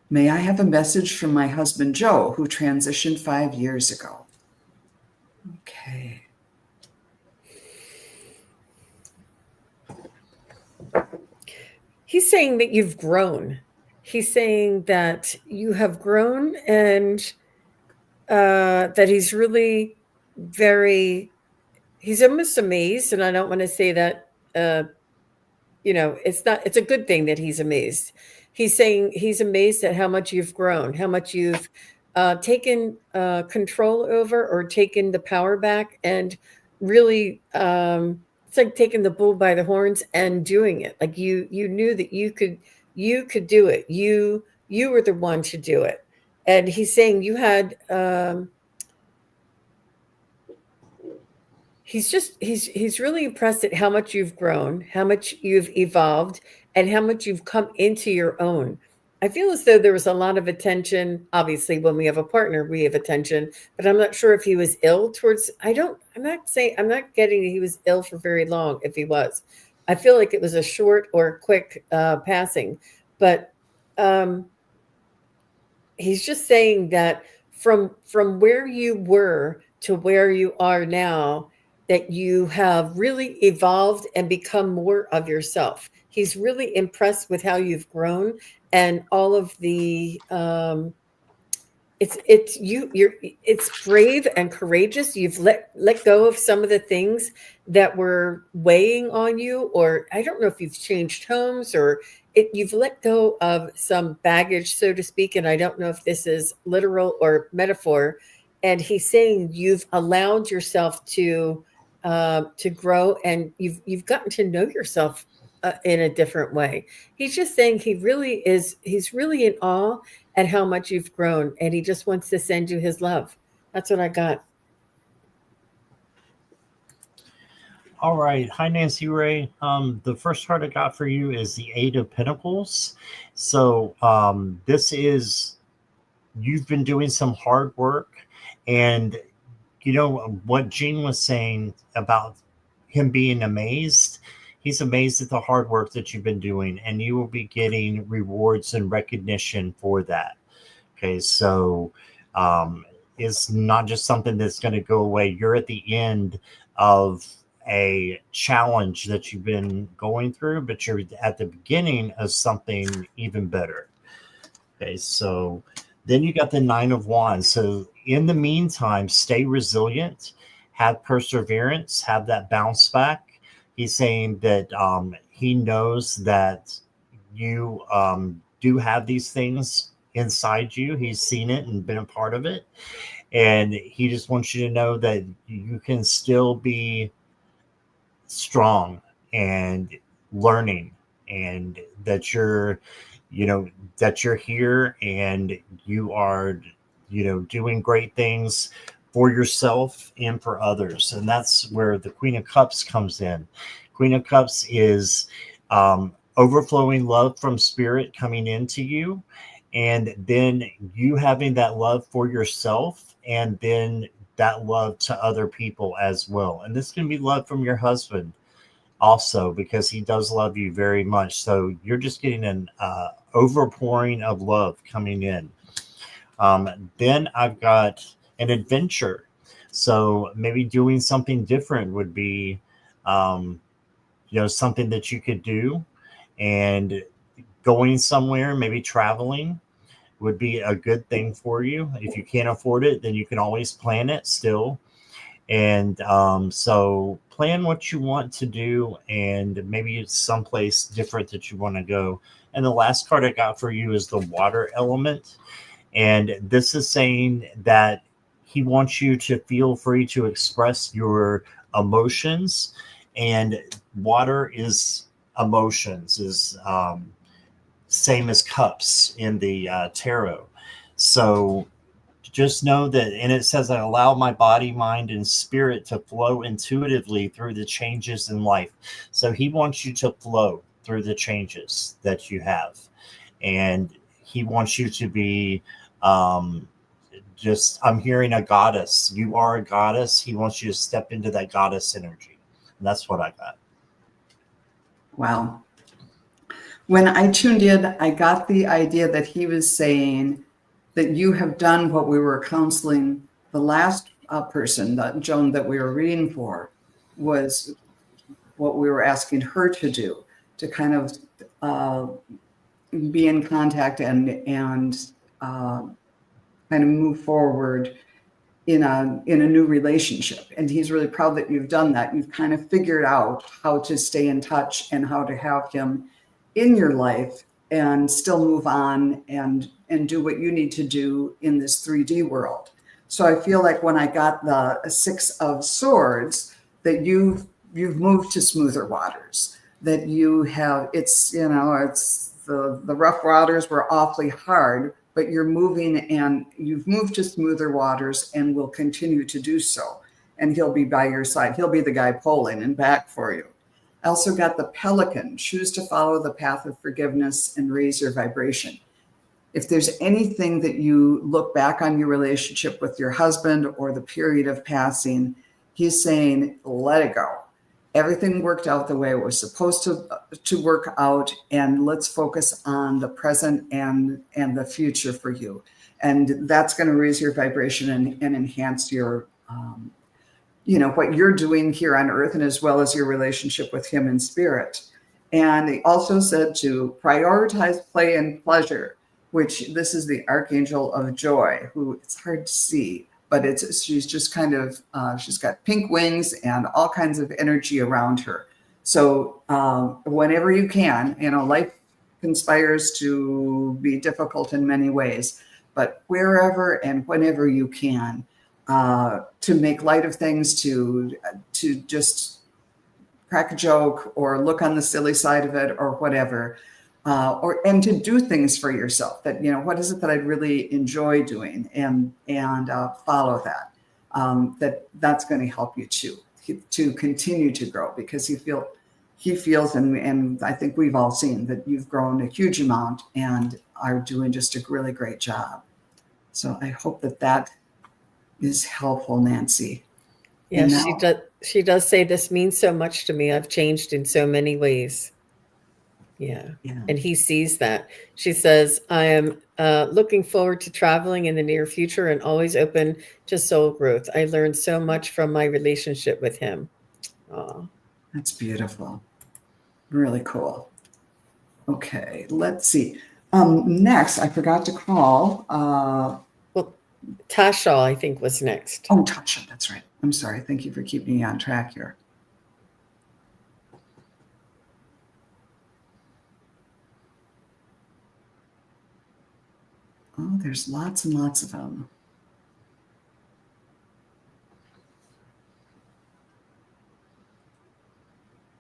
May I have a message from my husband, Joe, who transitioned 5 years ago? Okay. He's saying that you've grown. He's saying that you have grown, and that he's really he's almost amazed. And I don't want to say that, it's a good thing that he's amazed. He's saying he's amazed at how much you've grown, how much you've taken control over, or taken the power back, and really, it's like taking the bull by the horns and doing it. Like you knew that you could do it. You were the one to do it. And he's saying you had, he's really impressed at how much you've grown, how much you've evolved, and how much you've come into your own. I feel as though there was a lot of attention. Obviously, when we have a partner, we have attention, but I'm not sure if he was ill towards, I'm not getting that he was ill for very long. If he was, I feel like it was a short or quick passing, but he's just saying that from where you were to where you are now, that you have really evolved and become more of yourself. He's really impressed with how you've grown, and all of the it's brave and courageous. You've let go of some of the things that were weighing on you, or I don't know if you've changed homes, or you've let go of some baggage, so to speak. And I don't know if this is literal or metaphor. And he's saying you've allowed yourself to grow, and you've gotten to know yourself in a different way. He's just saying he's really in awe at how much you've grown, and he just wants to send you his love. That's what I got. All right. Hi, Nancy Ray. The first card I got for you is the Eight of Pentacles. So this is, you've been doing some hard work, and what Gene was saying about him being amazed. He's amazed at the hard work that you've been doing, and you will be getting rewards and recognition for that. Okay, so it's not just something that's going to go away. You're at the end of a challenge that you've been going through, but you're at the beginning of something even better. Okay, so then you got the Nine of Wands. So in the meantime, stay resilient, have perseverance, have that bounce back. He's saying that he knows that you do have these things inside you. He's seen it and been a part of it. And he just wants you to know that you can still be strong and learning, and that you're here, and you are doing great things for yourself and for others. And that's where the Queen of Cups comes in. Queen of Cups is overflowing love from Spirit coming into you, and then you having that love for yourself, and then that love to other people as well. And this can be love from your husband also, because he does love you very much. So you're just getting an overpouring of love coming in. Then I've got an adventure. So maybe doing something different would be, something that you could do, and going somewhere, maybe traveling would be a good thing for you. If you can't afford it, then you can always plan it still. And so plan what you want to do, and maybe it's someplace different that you want to go. And the last card I got for you is the Water element. And this is saying that he wants you to feel free to express your emotions. And water is emotions, is same as cups in the tarot. So just know that, and it says, I allow my body, mind, and spirit to flow intuitively through the changes in life. So he wants you to flow through the changes that you have. And he wants you to be I'm hearing a goddess. You are a goddess. He wants you to step into that goddess energy. And that's what I got. Wow. When I tuned in, I got the idea that he was saying that you have done what we were counseling the last person, Joan, that we were reading for, was what we were asking her to do, to kind of be in contact and kind of move forward in a new relationship. And he's really proud that you've done that. You've kind of figured out how to stay in touch and how to have him in your life and still move on and do what you need to do in this 3D world. So I feel like when I got the Six of Swords, that you've moved to smoother waters, that you have, it's the rough waters were awfully hard, but you're moving and you've moved to smoother waters and will continue to do so. And he'll be by your side. He'll be the guy pulling and back for you. I also got the Pelican, choose to follow the path of forgiveness and raise your vibration. If there's anything that you look back on your relationship with your husband or the period of passing, he's saying, let it go. Everything worked out the way it was supposed to work out, and let's focus on the present and the future for you. And that's going to raise your vibration and enhance your what you're doing here on earth, and as well as your relationship with him in spirit. And he also said to prioritize play and pleasure, which this is the Archangel of Joy, who it's hard to see, but she's just kind of, she's got pink wings and all kinds of energy around her. So whenever you can, life conspires to be difficult in many ways, but wherever and whenever you can, to make light of things, to just crack a joke or look on the silly side of it or whatever, and to do things for yourself that, what is it that I really enjoy doing, and follow that. That's going to help you to continue to grow, because he feels, and I think we've all seen that you've grown a huge amount and are doing just a really great job. So I hope that is helpful, Nancy. Yeah, she does say this means so much to me. I've changed in so many ways. Yeah. And he sees that. She says, I am looking forward to traveling in the near future and always open to soul growth. I learned so much from my relationship with him. Oh, that's beautiful. Really cool. Okay, let's see. Next, I forgot to call. Well, Tasha, I think, was next. Oh, Tasha, that's right. I'm sorry. Thank you for keeping me on track here. Oh, there's lots and lots of them.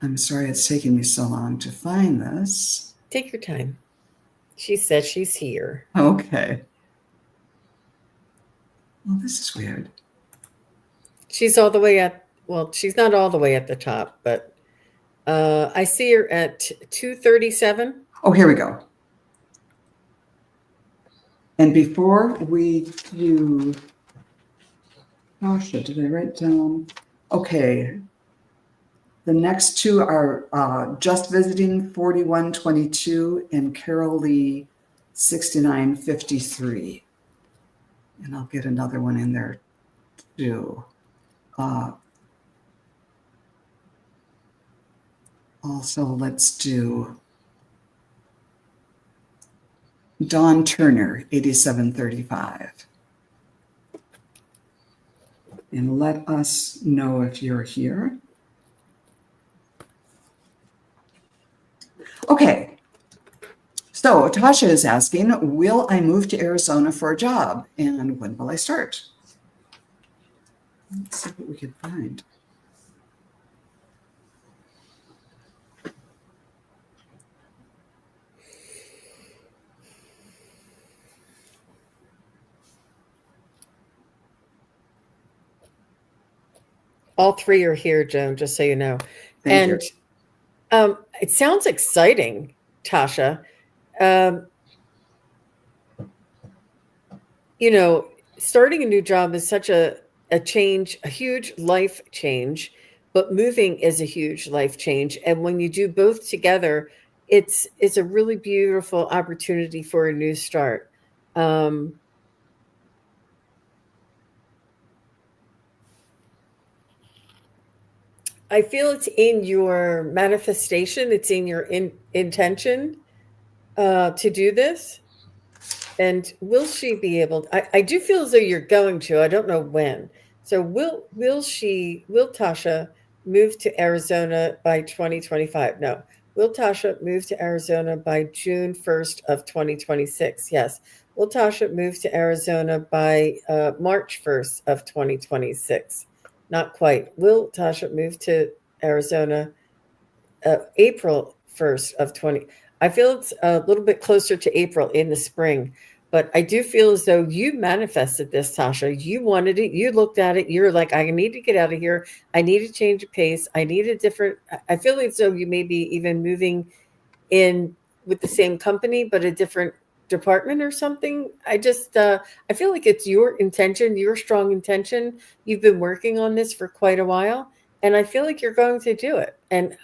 I'm sorry it's taking me so long to find this. Take your time. She says she's here. Okay. Well, this is weird. She's all the way at, well, she's not all the way at the top, but I see her at 237. Oh, here we go. And before we do, Tasha, did I write down? Okay. The next two are Just Visiting 4122 and Carol Lee 6953. And I'll get another one in there too. Also, let's do Dawn Turner 8735. And let us know if you're here. Okay, so Tasha is asking, will I move to Arizona for a job, and when will I start? Let's see what we can find. All three are here, Joan, just so you know. Thank And you. it sounds exciting, Tasha. Um, you know, starting a new job is such a change, a huge life change, but moving is a huge life change. And when you do both together, it's a really beautiful opportunity for a new start. Um, I feel it's in your manifestation, it's in your intention to do this. And will she be able I do feel as though you're going to, I don't know when. So will Tasha move to Arizona by 2025? No. Will Tasha move to Arizona by June 1st of 2026? Yes. Will Tasha move to Arizona by March 1st of 2026? Not quite. Will Tasha move to Arizona April 1st of 20? I feel it's a little bit closer to April in the spring, but I do feel as though you manifested this, Tasha. You wanted it. You looked at it. You're like, I need to get out of here. I need to change of pace. I need a different. I feel as though you may be even moving in with the same company, but a different department or something. I feel like it's your intention, your strong intention. You've been working on this for quite a while, and I feel like you're going to do it. And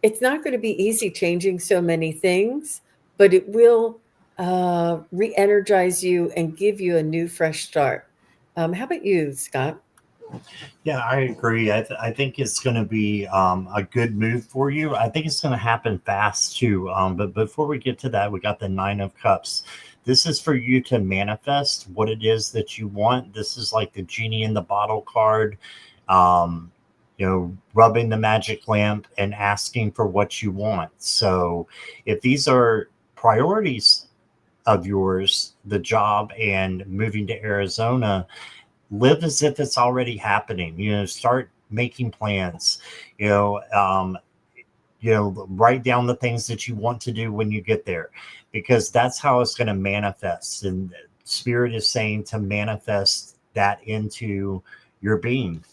it's not going to be easy changing so many things, but it will re-energize you and give you a new, fresh start. How about you, Scott? Yeah, I agree. I think it's going to be a good move for you. I think it's going to happen fast too. But before we get to that, we got the Nine of Cups. This is for you to manifest what it is that you want. This is like the genie in the bottle card. Um, rubbing the magic lamp and asking for what you want. So if these are priorities of yours, the job and moving to Arizona, live as if it's already happening. Start making plans. you know um write down the things that you want to do when you get there, because that's how it's going to manifest. And spirit is saying to manifest that into your being.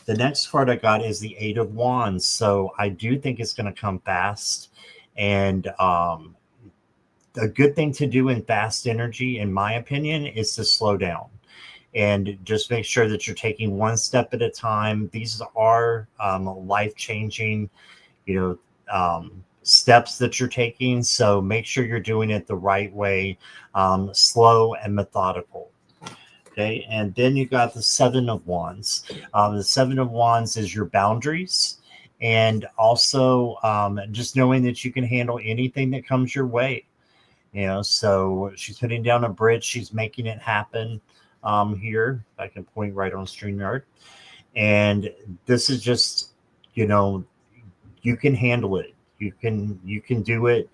The next card I got is the Eight of Wands. So I do think it's going to come fast. And a good thing to do in fast energy, in my opinion, is to slow down and just make sure that you're taking one step at a time. These are life-changing, steps that you're taking. So make sure you're doing it the right way, slow and methodical. Okay. And then you got the Seven of Wands. The Seven of Wands is your boundaries. And also just knowing that you can handle anything that comes your way. So she's putting down a bridge. She's making it happen here. I can point right on StreamYard. And this is just, you can handle it. You can do it.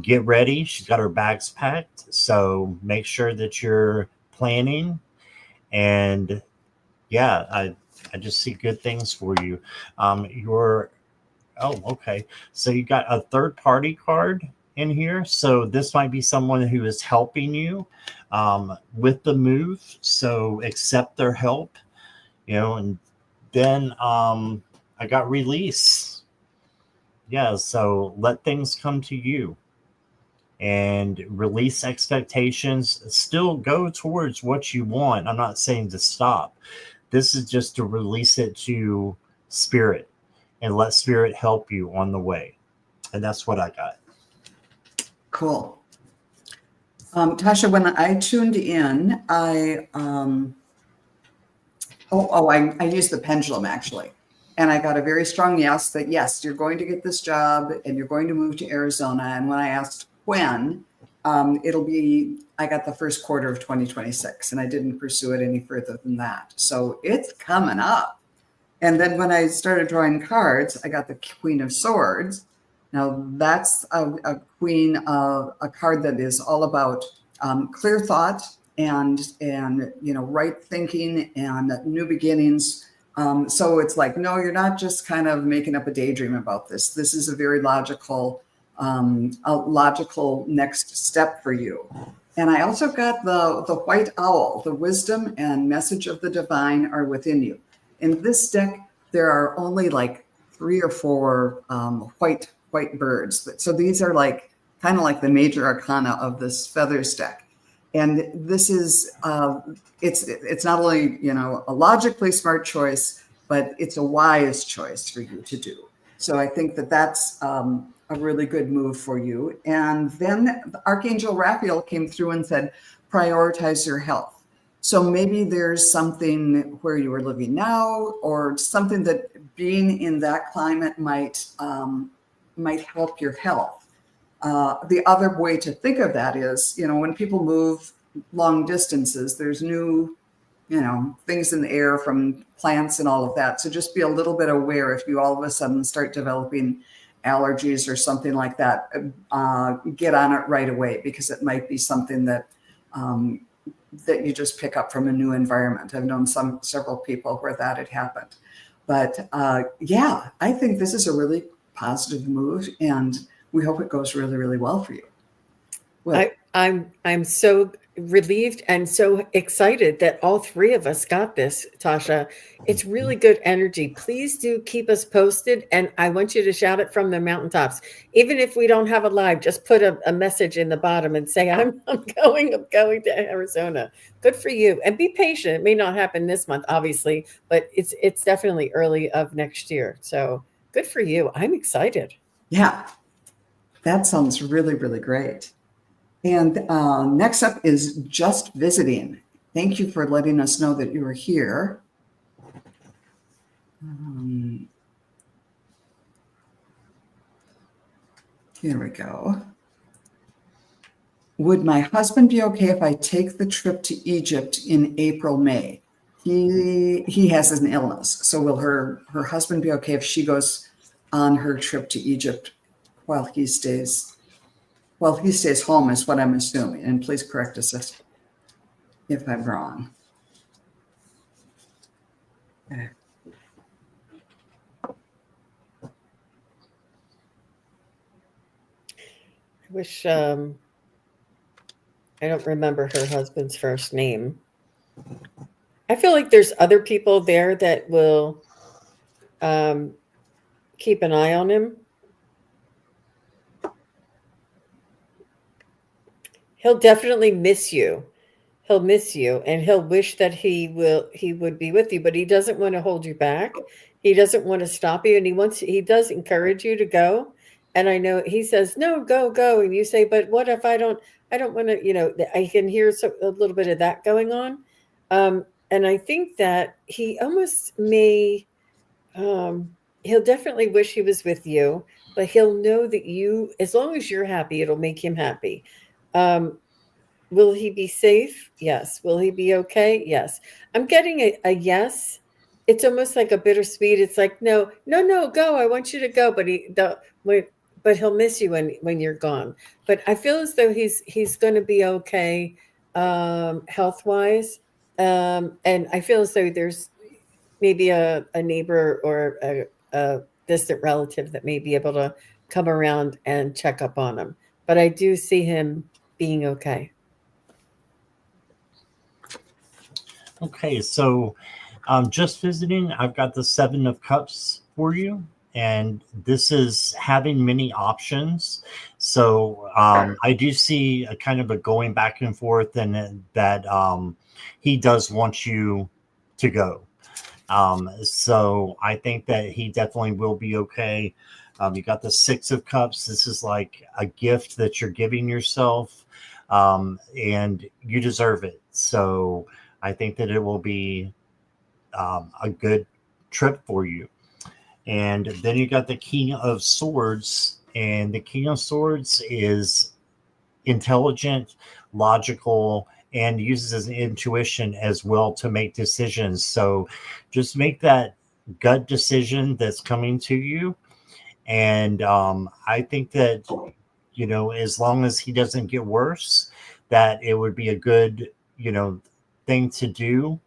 Get ready. She's got her bags packed. So make sure that you're planning. And yeah, I just see good things for you. Oh, okay. So you got a third party card in here. So this might be someone who is helping you with the move. So accept their help, and then I got release. Yeah. So let things come to you and release expectations. Still go towards what you want. I'm not saying to stop. This is just to release it to spirit and let spirit help you on the way. And that's what I got. Cool. Tasha, when I tuned in, I used the pendulum actually. And I got a very strong yes, that yes, you're going to get this job and you're going to move to Arizona. And when I asked when, I got the first quarter of 2026, and I didn't pursue it any further than that. So it's coming up. And then when I started drawing cards, I got the Queen of Swords. Now that's a queen of a card that is all about clear thought and right thinking and new beginnings. So it's like, no, you're not just kind of making up a daydream about this. This is a very logical next step for you. And I also got the white owl. The wisdom and message of the divine are within you. In this deck, there are only like 3 or 4 white birds. So these are like kind of like the major arcana of this feathers deck. And this is it's not only, you know, a logically smart choice, but it's a wise choice for you to do. So I think that that's a really good move for you. And then Archangel Raphael came through and said, prioritize your health. So maybe there's something where you are living now, or something that being in that climate might help your health. The other way to think of that is, you know, when people move long distances, there's new, you know, things in the air from plants and all of that. So just be a little bit aware if you all of a sudden start developing allergies or something like that. Get on it right away, because it might be something that that you just pick up from a new environment. I've known several people where that had happened. But yeah, I think this is a really positive move, and we hope it goes really, really well for you. Well, I'm so relieved and so excited that all 3 of us got this, Tasha. It's really good energy. Please do keep us posted, and I want you to shout it from the mountaintops. Even if we don't have a live, just put a message in the bottom and say, I'm going to Arizona. Good for you. And be patient. It may not happen this month, obviously, but it's definitely early of next year. So good for you. I'm excited. yeah, that sounds really, really great. And next up is Just Visiting. Thank you for letting us know that you were here. Here we go. Would my husband be okay if I take the trip to Egypt in April, May? He has an illness. So will her husband be okay if she goes on her trip to Egypt while he stays home, is what I'm assuming. And please correct us if I'm wrong. Okay. I wish I don't remember her husband's first name. I feel like there's other people there that will keep an eye on him. He'll definitely miss you. He'll miss you, and he'll wish that he would be with you, but he doesn't want to hold you back. He doesn't want to stop you, and he does encourage you to go. And I know he says, no, go. And you say, but what if I don't want to, you know, I can hear a little bit of that going on. And I think that he almost may, he'll definitely wish he was with you, but he'll know that you, as long as you're happy, it'll make him happy. Will he be safe? Yes. Will he be okay? Yes. I'm getting a yes. It's almost like a bittersweet. It's like, no, go. I want you to go. But he'll miss you when you're gone. But I feel as though he's going to be okay, health wise. And I feel as though there's maybe a neighbor or a distant relative that may be able to come around and check up on him. But I do see him being okay. Okay, so just visiting, I've got the 7 of Cups for you, and this is having many options. So I do see a kind of a going back and forth, and that he does want you to go. So I think that he definitely will be okay. You got the 6 of Cups. This is like a gift that you're giving yourself, and you deserve it. So I think that it will be a good trip for you. And then you got the King of Swords, and the King of Swords is intelligent, logical, and uses his intuition as well to make decisions. So just make that gut decision that's coming to you. And I think that, you know, as long as he doesn't get worse, that it would be a good, you know, thing to do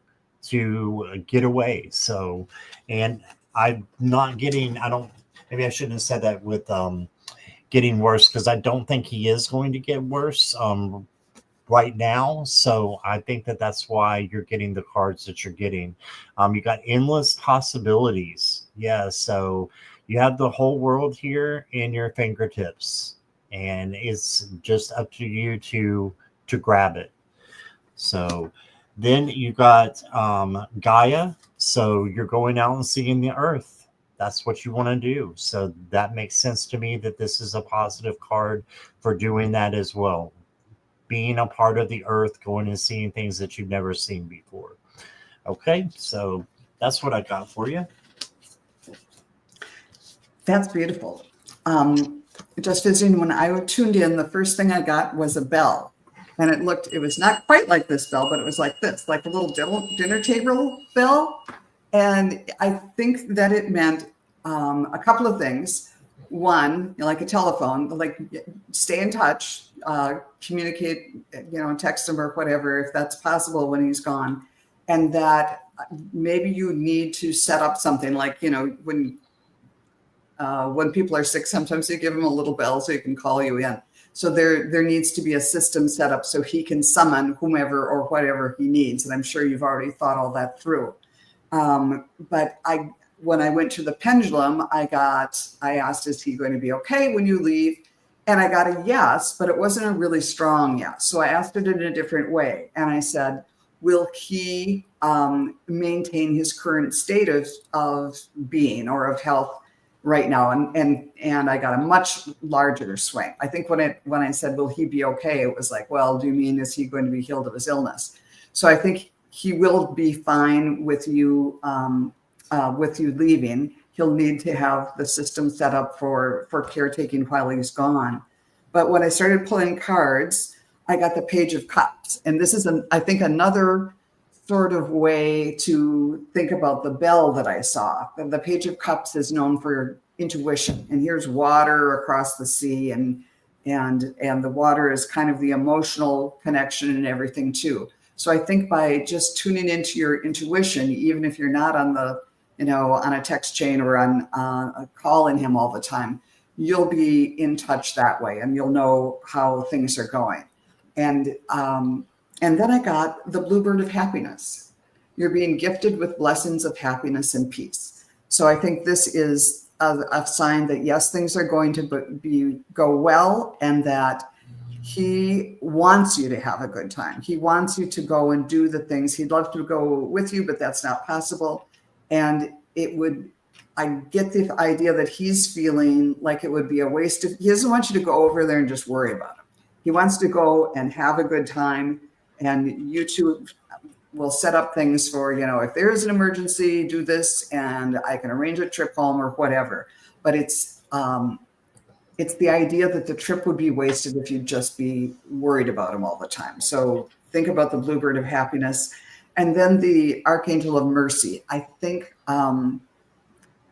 to get away. So, and I'm not getting, maybe I shouldn't have said that with getting worse, because I don't think he is going to get worse. right now. So I think that that's why you're getting the cards that you're getting. You got endless possibilities. Yeah. So you have the whole world here in your fingertips, and it's just up to you to grab it. So then you got Gaia. So you're going out and seeing the earth. That's what you want to do. So that makes sense to me that this is a positive card for doing that as well. Being a part of the earth, going and seeing things that you've never seen before. Okay, so that's what I got for you. That's beautiful. Just visiting, when I tuned in, the first thing I got was a bell. And it was not quite like this bell, but it was like this, like a little dinner table bell. And I think that it meant a couple of things. One, like a telephone, like stay in touch, communicate, text him or whatever, if that's possible when he's gone. And that maybe you need to set up something like, when people are sick, sometimes you give them a little bell so he can call you in. So there needs to be a system set up so he can summon whomever or whatever he needs. And I'm sure you've already thought all that through. But when I went to the pendulum, I asked, is he going to be okay when you leave? And I got a yes, but it wasn't a really strong yes. So I asked it in a different way. And I said, will he maintain his current state of being or of health right now? And I got a much larger swing. I think when I said, will he be okay? It was like, well, do you mean, is he going to be healed of his illness? So I think he will be fine with you leaving. He'll need to have the system set up for caretaking while he's gone. But when I started pulling cards, I got the Page of Cups. And this is, I think, another sort of way to think about the bell that I saw. The Page of Cups is known for intuition. And here's water across the sea, and the water is kind of the emotional connection and everything too. So I think by just tuning into your intuition, even if you're not on on a text chain or on calling him all the time, you'll be in touch that way, and you'll know how things are going. And then I got the Bluebird of Happiness. You're being gifted with blessings of happiness and peace. So I think this is a sign that yes, things are going to go well, and that he wants you to have a good time. He wants you to go and do the things. He'd love to go with you, but that's not possible. And I get the idea that he's feeling like it would be a waste he doesn't want you to go over there and just worry about him. He wants to go and have a good time, and you two will set up things for, if there is an emergency, do this, and I can arrange a trip home or whatever. But it's the idea that the trip would be wasted if you'd just be worried about him all the time. So think about the Bluebird of Happiness. And then the Archangel of Mercy. I think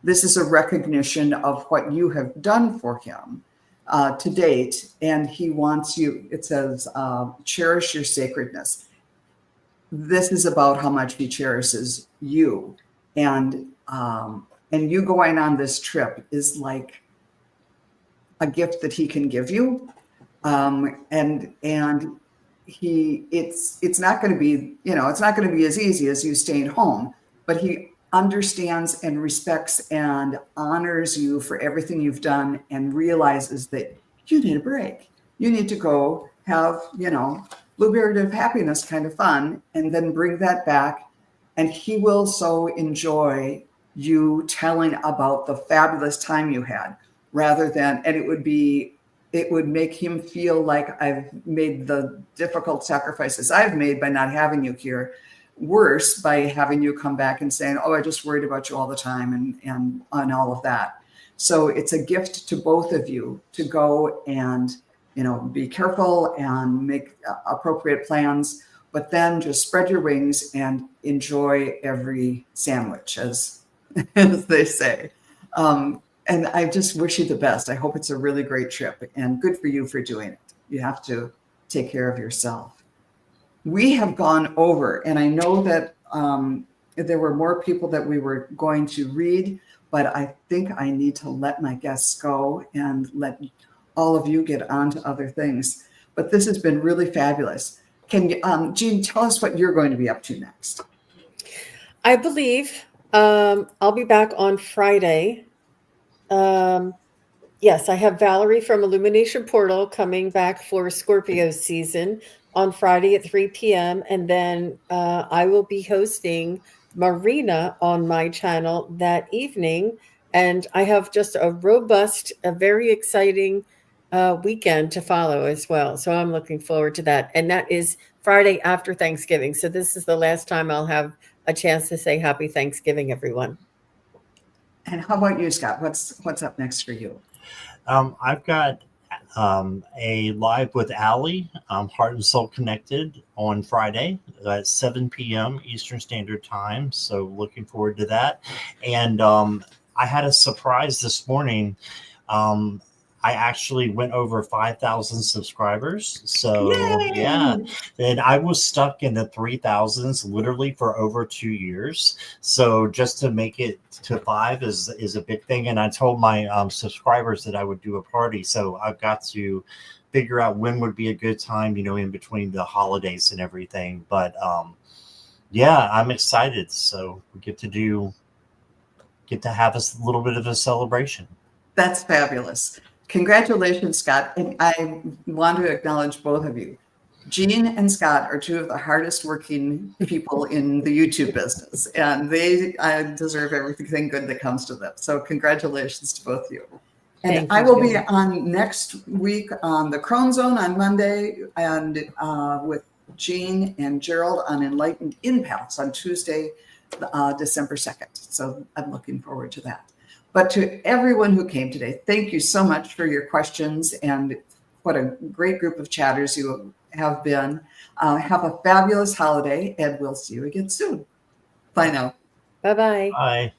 this is a recognition of what you have done for him to date. And he wants you, it says, cherish your sacredness. This is about how much he cherishes you. And you going on this trip is like a gift that he can give you. And it's not going to be, it's not going to be as easy as you staying home, but he understands and respects and honors you for everything you've done, and realizes that you need a break. You need to go have, Bluebird of Happiness kind of fun, and then bring that back. And he will so enjoy you telling about the fabulous time you had, rather than, and it would make him feel like I've made the difficult sacrifices I've made by not having you here worse by having you come back and saying, oh, I just worried about you all the time and all of that. So it's a gift to both of you to go and, be careful and make appropriate plans, but then just spread your wings and enjoy every sandwich, as they say. And I just wish you the best. I hope it's a really great trip, and good for you for doing it. You have to take care of yourself. We have gone over, and I know that there were more people that we were going to read, but I think I need to let my guests go and let all of you get on to other things. But this has been really fabulous. Can you, Jean, tell us what you're going to be up to next? I believe I'll be back on Friday. Yes, I have Valerie from Illumination Portal coming back for Scorpio season on Friday at 3 p.m. And then I will be hosting Marina on my channel that evening. And I have just a robust, a very exciting weekend to follow as well. So I'm looking forward to that. And that is Friday after Thanksgiving. So this is the last time I'll have a chance to say happy Thanksgiving, everyone. And how about you, Scott? What's up next for you? I've got a live with Allie, Heart and Soul Connected, on Friday at 7 p.m. Eastern Standard Time. So looking forward to that. And I had a surprise this morning. I actually went over 5,000 subscribers. So Yay! yeah, and I was stuck in the 3,000s literally for over 2 years. So just to make it to 5 is a big thing. And I told my subscribers that I would do a party. So I've got to figure out when would be a good time, in between the holidays and everything. But yeah, I'm excited. So we get to have a little bit of a celebration. That's fabulous. Congratulations, Scott. And I want to acknowledge both of you. Jean and Scott are two of the hardest working people in the YouTube business, and they deserve everything good that comes to them. So congratulations to both of you. And Thank I you, will be Joan. on next week on the Crone Zone on Monday, and with Jean and Gerald on Enlightened Impacts on Tuesday, December 2nd. So I'm looking forward to that. But to everyone who came today, thank you so much for your questions, and what a great group of chatters you have been. Have a fabulous holiday, and we'll see you again soon. Bye now. Bye-bye. Bye.